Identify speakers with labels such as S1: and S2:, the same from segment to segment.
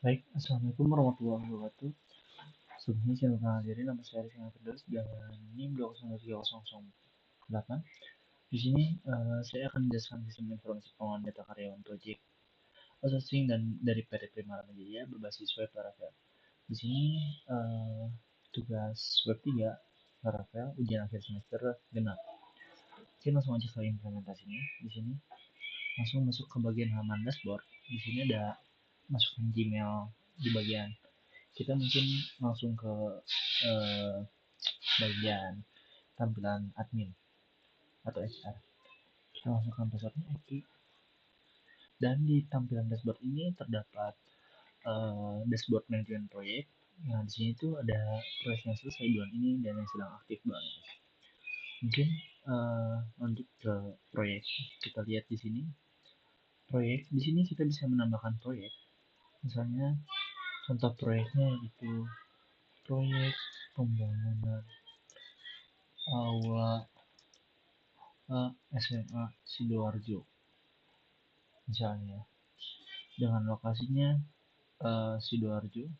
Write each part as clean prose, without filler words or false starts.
S1: Baik, Assalamualaikum warahmatullahi wabarakatuh. Sebelumnya saya kenal diri, nama saya Arifin Firdaus dan NIM 20308. Di sini saya akan menjelaskan sistem informasi keuangan data karyawan proyek outsourcing dan dari PT Primara Media berbasis web Laravel. Di sini tugas web 3 Laravel ujian akhir semester genap. Oke, langsung aja ke implementasinya. Di sini langsung masuk ke bagian halaman dashboard. Di sini ada masukkan Gmail di bagian kita mungkin langsung ke eh, bagian tampilan admin atau HR. Kita masukkan passwordnya Eki. Dan di tampilan dashboard ini terdapat dashboard manajemen proyek. Nah, di sini tuh ada proyek yang selesai bulan ini dan yang sedang aktif bulan ini. Mungkin lanjut ke proyek. Kita lihat di sini. Proyek di sini kita bisa menambahkan proyek. Misalnya contoh proyeknya itu proyek pembangunan aula SMA Sidoarjo misalnya dengan lokasinya Sidoarjo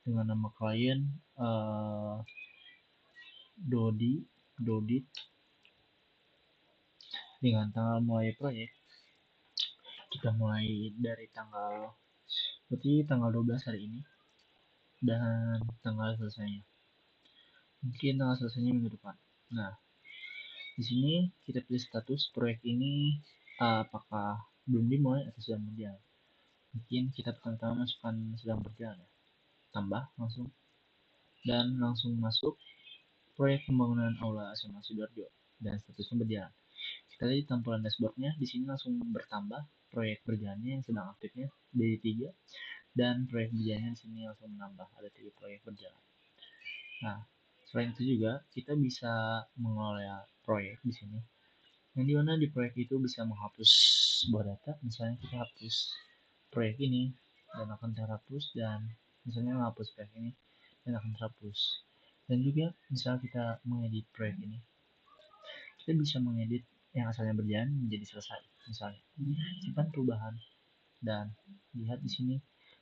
S1: dengan nama klien Dodit dengan tanggal mulai proyek kita mulai dari tanggal 12 hari ini dan tanggal selesainya mungkin tanggal selesainya minggu depan. Nah, di sini kita pilih status proyek ini apakah belum dimulai atau sedang berjalan. Mungkin kita pertama masukkan sedang berjalan ya. Tambah langsung dan langsung masuk proyek pembangunan aula SMA Sidoarjo dan statusnya berjalan. Kita lihat tampilan dashboardnya di sini langsung bertambah proyek berjalannya yang sedang aktifnya jadi 3 dan proyek berjalannya di sini langsung menambah ada 3 proyek berjalan. Nah, selain itu juga kita bisa mengelola proyek di sini. Yang dimana di proyek itu bisa menghapus sebuah data, misalnya kita hapus proyek ini dan akan terhapus dan misalnya menghapus proyek ini dan akan terhapus. Dan juga misalnya kita mengedit proyek ini, kita bisa mengedit yang asalnya berjalan menjadi selesai. Misalnya simpan perubahan dan lihat di sini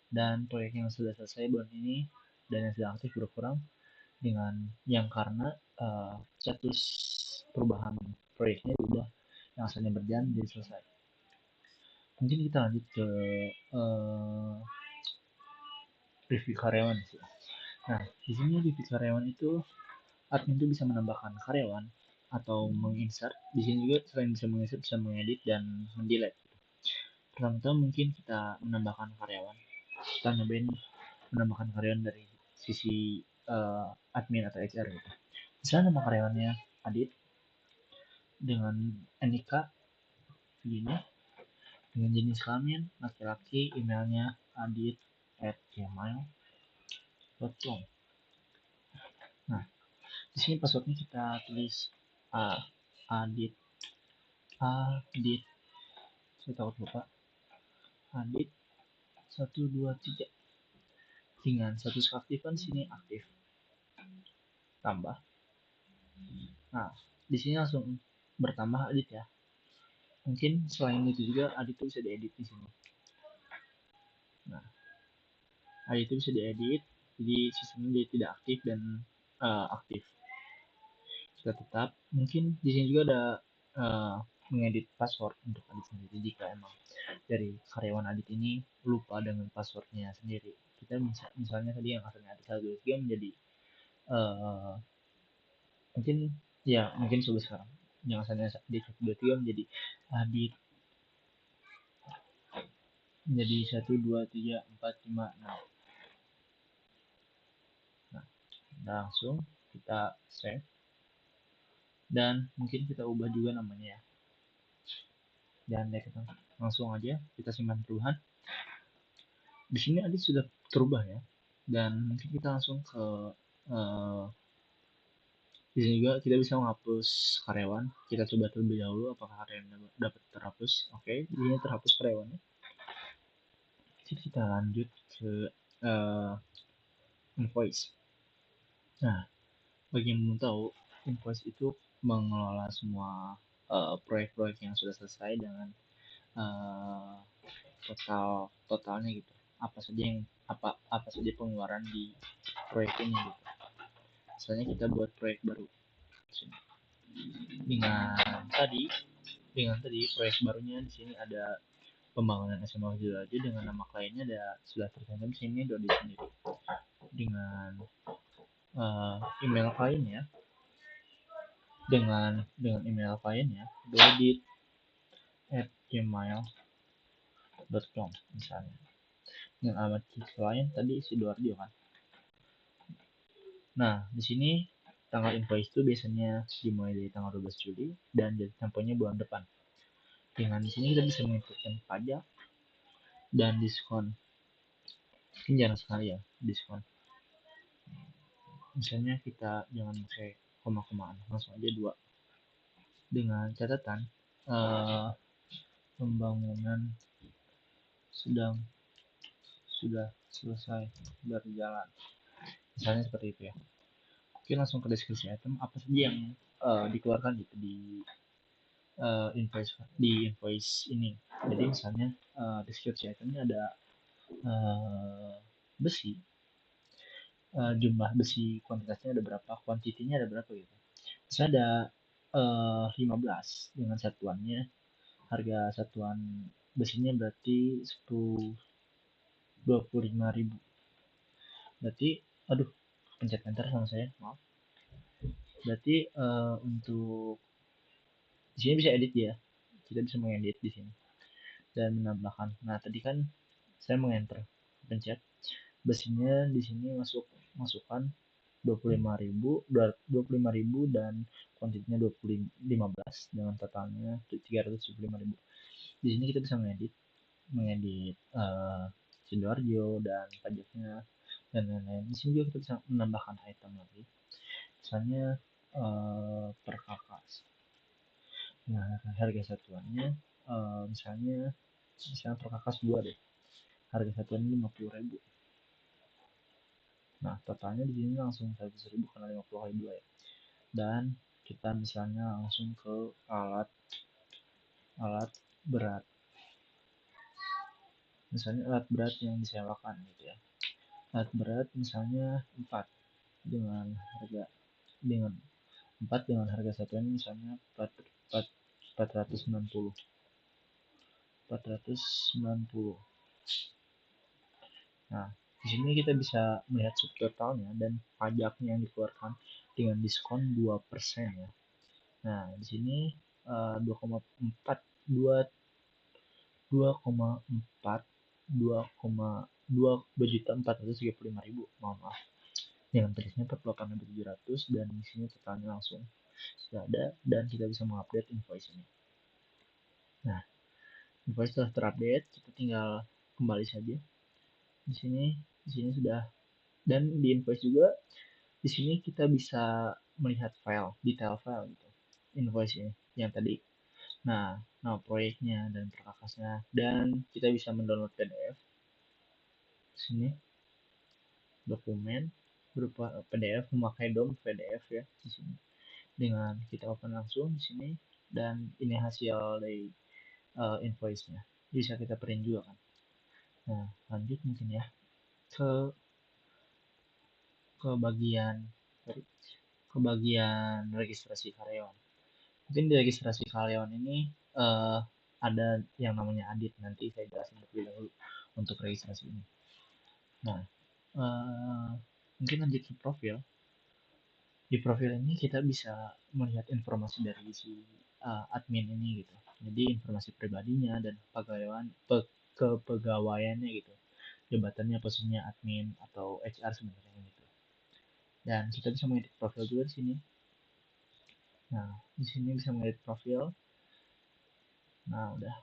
S1: dan proyek yang sudah selesai bulan ini dan yang sudah aktif berkurang dengan yang karena status perubahan proyeknya berubah yang asalnya berjalan menjadi selesai. Mungkin kita lanjut ke review karyawan sih. Nah, di sini review karyawan itu admin itu bisa menambahkan karyawan atau menginsert. Di sini juga selain bisa menginsert bisa mengedit dan mendelete. Pertama mungkin kita menambahkan karyawan. Kita nyobain menambahkan karyawan dari sisi admin atau HR gitu. Misalnya nama karyawannya Adit dengan NIK gini dengan jenis kelamin laki-laki, emailnya adit@gmail.com. Nah, di sini passwordnya kita tulis adit saya takut lupa adit 123 dengan status keaktifan sini aktif tambah. Nah, di sini langsung bertambah Adit ya. Mungkin selain itu juga Adit itu bisa diedit di sini. Nah, Adit itu bisa diedit, jadi sistemnya dia tidak aktif dan aktif. Kita tetap. Mungkin di sini juga ada mengedit password untuk Adit sendiri jika emang dari karyawan Adit ini lupa dengan passwordnya sendiri. Kita misalnya tadi yang asalnya Adit 123 menjadi mungkin coba sekarang yang asalnya Adit 123 menjadi Adit menjadi 1 2 3 4 5 6. Nah, langsung kita save dan mungkin kita ubah juga namanya ya. Dan langsung aja kita simpan perubahan. Di sini Adit sudah terubah ya. Dan mungkin kita langsung ke di sini juga kita bisa menghapus karyawan. Kita coba terlebih dahulu apakah karyawan dapat terhapus. Oke, ini terhapus karyawannya. Jadi kita lanjut ke invoice. Nah, bagi yang belum tahu, invoice itu mengelola semua proyek-proyek yang sudah selesai dengan totalnya gitu. apa saja pengeluaran di proyek ini gitu. Misalnya kita buat proyek baru dengan tadi proyek barunya di sini ada pembangunan SMA Sidoarjo dengan nama kliennya sudah tercantum di sini Dodi sendiri dengan email kliennya dengan email kliennya dodit@gmail.com misalnya. Dengan alamat klien tadi Sidoarjo kan. Nah, di sini tanggal invoice itu biasanya dimulai dari tanggal 12 Juli dan jatuh temponya bulan depan. Dengan di sini kita bisa menginputkan pajak dan diskon. Mungkin jarang sekali ya diskon. Misalnya kita jangan pakai koma-komaan, langsung aja 2. Dengan catatan pembangunan sudah selesai berjalan. Misalnya seperti itu ya. Oke, langsung ke deskripsi item apa saja yang dikeluarkan gitu di invoice ini. Jadi misalnya deskripsi itemnya ada besi, jumlah besi kuantitasnya ada berapa, kuantitinya ada berapa gitu. Misalnya ada 15 dengan satuannya, harga satuan besinya berarti 25.000. Berarti aduh pencet enter sama saya, maaf. Berarti untuk di sini bisa edit ya, kita bisa mengedit di sini dan menambahkan. Nah tadi kan saya mengenter, pencet besinya di sini masukkan 25.000 dan kuantitinya 15 dengan totalnya 375.000. Di sini kita bisa mengedit Sidoarjo dan pajaknya dan lain-lain. Di sini juga kita bisa menambahkan item lagi, misalnya perkakas. Nah, harga satuannya misalnya perkakas 2 deh, harga satuannya 50.000. Nah, totalnya di sini langsung 100.000 karena 50 kali 2 ya. Dan kita misalnya langsung ke alat berat. Misalnya alat berat yang disewakan gitu ya. Alat berat misalnya 4 dengan harga satuannya misalnya 490. Nah, di sini kita bisa melihat subtotalnya dan pajaknya yang dikeluarkan dengan diskon 2% ya. Nah, di sini 2,4 2,435.000, maaf. Dengan tulisnya 48.700 dan di sini totalnya langsung sudah ada dan kita bisa mengupdate invoice ini. Nah, invoice sudah terupdate, kita tinggal kembali saja. Di sini sudah, dan di invoice juga di sini kita bisa melihat detail file gitu. Invoice ini yang tadi. Nah, nama proyeknya dan perkakasnya, dan kita bisa mendownload PDF. Di sini dokumen berupa PDF, memakai DOM PDF ya di sini. Dengan kita open langsung di sini, dan ini hasil dari invoice-nya. Bisa kita print juga kan. Nah, lanjut mungkin ya ke bagian registrasi karyawan. Mungkin di registrasi karyawan ini ada yang namanya audit, nanti saya jelasin lebih dahulu untuk registrasi ini. Nah, mungkin lanjut ke profil. Di profil ini kita bisa melihat informasi dari si admin ini gitu. Jadi informasi pribadinya dan kepegawaiannya gitu. Jabatannya, posisinya admin atau HR sebenarnya gitu. Dan kita bisa mengedit profil juga di sini. Nah, di sini bisa mengedit profil. Nah, udah.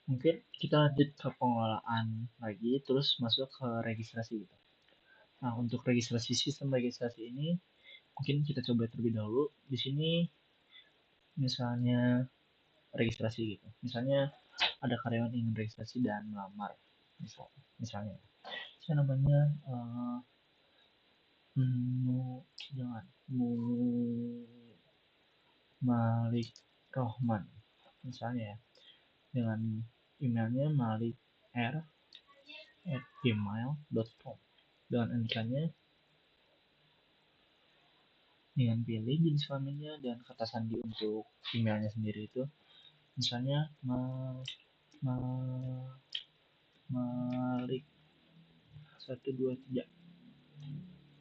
S1: Mungkin kita lanjut ke pengelolaan lagi, terus masuk ke registrasi gitu. Nah, untuk sistem registrasi ini mungkin kita coba terlebih dahulu. Di sini misalnya registrasi gitu. Misalnya ada karyawan ingin registrasi dan melamar, misalnya. Saya namanya Malik Rohman, misalnya ya. Dengan emailnya Malik R gmail.com dengan NIK-nya, dengan pilih jenis kelaminnya dan kata sandi untuk emailnya sendiri itu misalnya Malik 123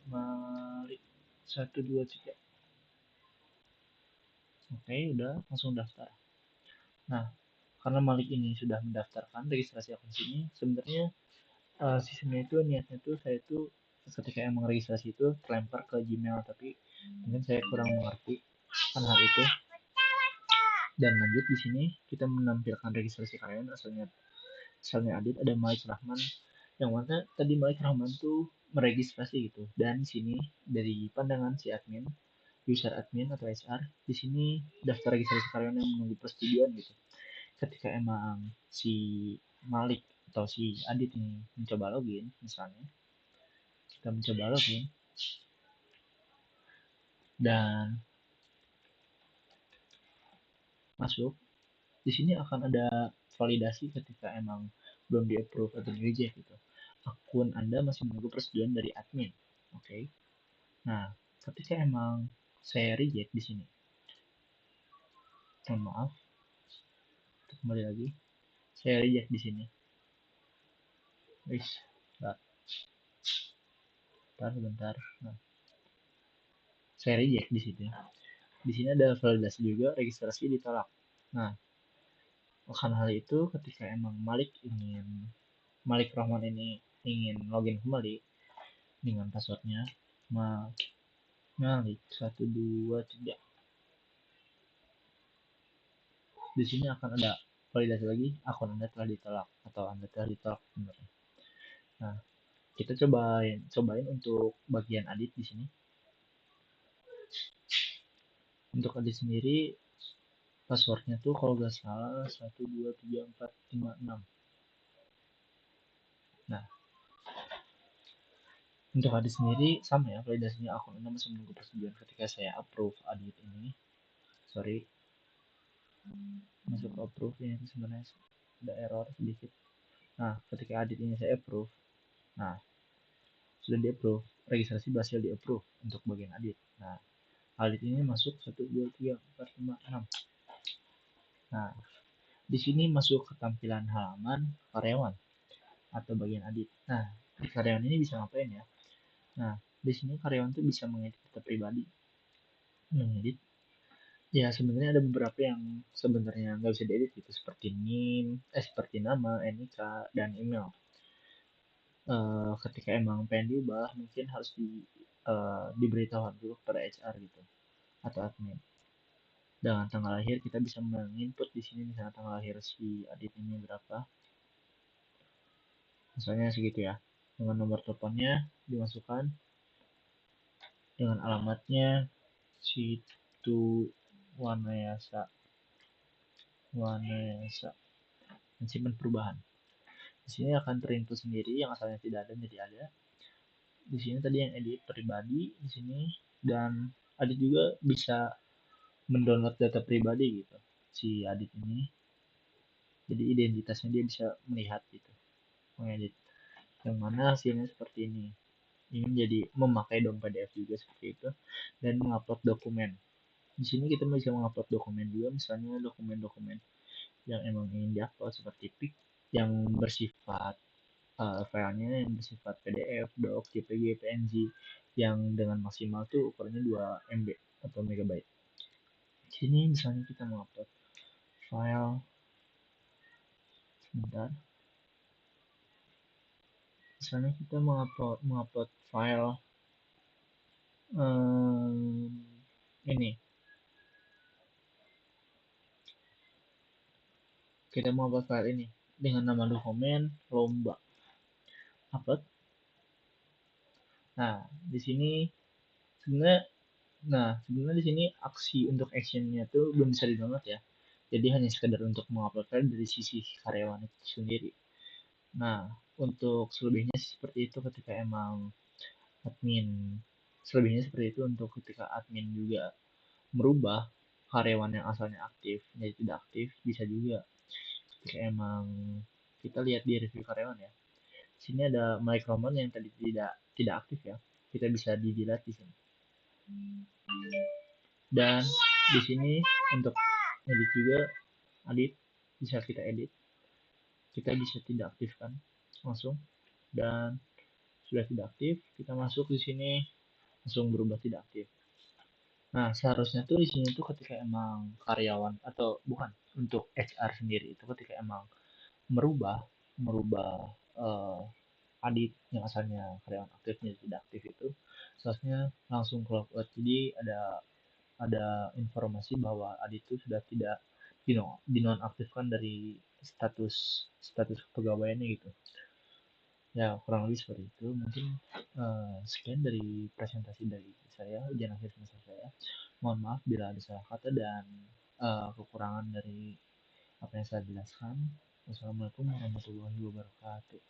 S1: Malik 123. Oke, udah langsung daftar. Nah, karena Malik ini sudah mendaftarkan registrasi akun sini, sebenarnya sistemnya itu niatnya tuh saya tuh ketika emang registrasi itu terlempar ke Gmail, tapi mungkin saya kurang mengerti kan hal itu. Dan lanjut di sini kita menampilkan registrasi karyawan asalnya Adit, ada Malik Rahman, yang mana tadi Malik Rahman tuh meregistrasi gitu. Dan di sini dari pandangan si admin, user admin atau HR, di sini daftar registrasi karyawan yang menunggu persetujuan gitu. Ketika emang si Malik atau si Adit ini mencoba login, misalnya kita mencoba login dan masuk, di sini akan ada validasi ketika emang belum di approve atau di reject gitu. Akun Anda masih menunggu persetujuan dari admin. Oke. Okay? Nah, ketika emang saya reject di sini, mohon maaf, kembali lagi, saya reject di sini. Wis, bentar. Nah, saya reject di sini. Di sini ada validasi juga, registrasi ditolak. Nah, akan hal itu ketika emang Malik Rahman ini ingin login kembali dengan passwordnya Malik 123. Di sini akan ada validasi lagi, akun Anda telah ditolak atau Anda telah ditolak sebenarnya. Nah, kita cobain untuk bagian Adit di sini. Untuk Adit sendiri passwordnya tuh kalau nggak salah 1234556. Nah, untuk Adit sendiri sama ya, validasinya akun Anda masih menunggu persetujuan. Ketika saya approve Adit ini, sorry, masuk approve ini sebenarnya ada error sedikit. Nah, ketika Adit ini saya approve, nah sudah di approve, registrasi berhasil di approve untuk bagian Adit. Nah, Adit ini masuk 1234556. Nah, di sini masuk ke tampilan halaman karyawan atau bagian Adit. Nah, di karyawan ini bisa ngapain ya? Nah, di sini karyawan tuh bisa mengedit data pribadi. Mengedit, ya sebenarnya ada beberapa yang sebenarnya nggak bisa diedit gitu, seperti seperti nama, NIK, dan email. Ketika emang pengen diubah, mungkin harus diberitahu dulu kepada HR gitu atau admin. Dengan tanggal lahir kita bisa menginput di sini, misalnya tanggal lahir si Adit ini berapa, misalnya segitu ya. Dengan nomor teleponnya dimasukkan, dengan alamatnya situ Wanayasa dan simpan perubahan. Di sini akan terinput sendiri yang asalnya tidak ada jadi ada. Di sini tadi yang edit pribadi di sini, dan Adit juga bisa mendownload data pribadi gitu si Adit ini. Jadi identitasnya dia bisa melihat gitu, mengedit. Yang mana hasilnya seperti ini. Ini jadi memakai DOM PDF juga seperti itu, dan mengupload dokumen. Di sini kita bisa mengupload dokumen juga, misalnya dokumen-dokumen yang emang ingin diupload seperti PIC yang bersifat filenya yang bersifat PDF, doc, JPG, PNG yang dengan maksimal tuh ukurannya 2 MB atau megabyte. Di sini misalnya kita mengupload file, sebentar. Misalnya kita mengupload file ini, kita mengupload file ini dengan nama dokumen lomba upload. Nah, di sini sebenarnya sebenarnya di sini aksi untuk actionnya tuh belum bisa di-download ya. Jadi hanya sekedar untuk mengupload file dari sisi karyawan itu sendiri. Nah, untuk selebihnya seperti itu ketika emang admin. Selebihnya seperti itu untuk ketika admin juga merubah karyawan yang asalnya aktif menjadi tidak aktif, bisa juga ketika emang kita lihat di review karyawan ya. Sini ada my command yang tadi tidak aktif ya. Kita bisa di-delete di sini. Dan di sini untuk edit juga, edit bisa kita edit. Kita bisa tidak aktifkan langsung, dan sudah tidak aktif, kita masuk di sini langsung berubah tidak aktif. Nah, seharusnya tuh di sini tuh ketika emang karyawan atau bukan untuk HR sendiri itu ketika emang merubah merubah uh, adit yang asalnya karyawan aktif menjadi tidak aktif itu seharusnya langsung clock out. Jadi ada informasi bahwa adit itu sudah tidak dinonaktifkan dari status status pegawaiannya gitu. Ya, kurang lebih seperti itu. Mungkin sekian dari presentasi dari saya, ujian akhir semester saya. Mohon maaf bila ada salah kata dan kekurangan dari apa yang saya jelaskan. Wassalamualaikum warahmatullahi wabarakatuh.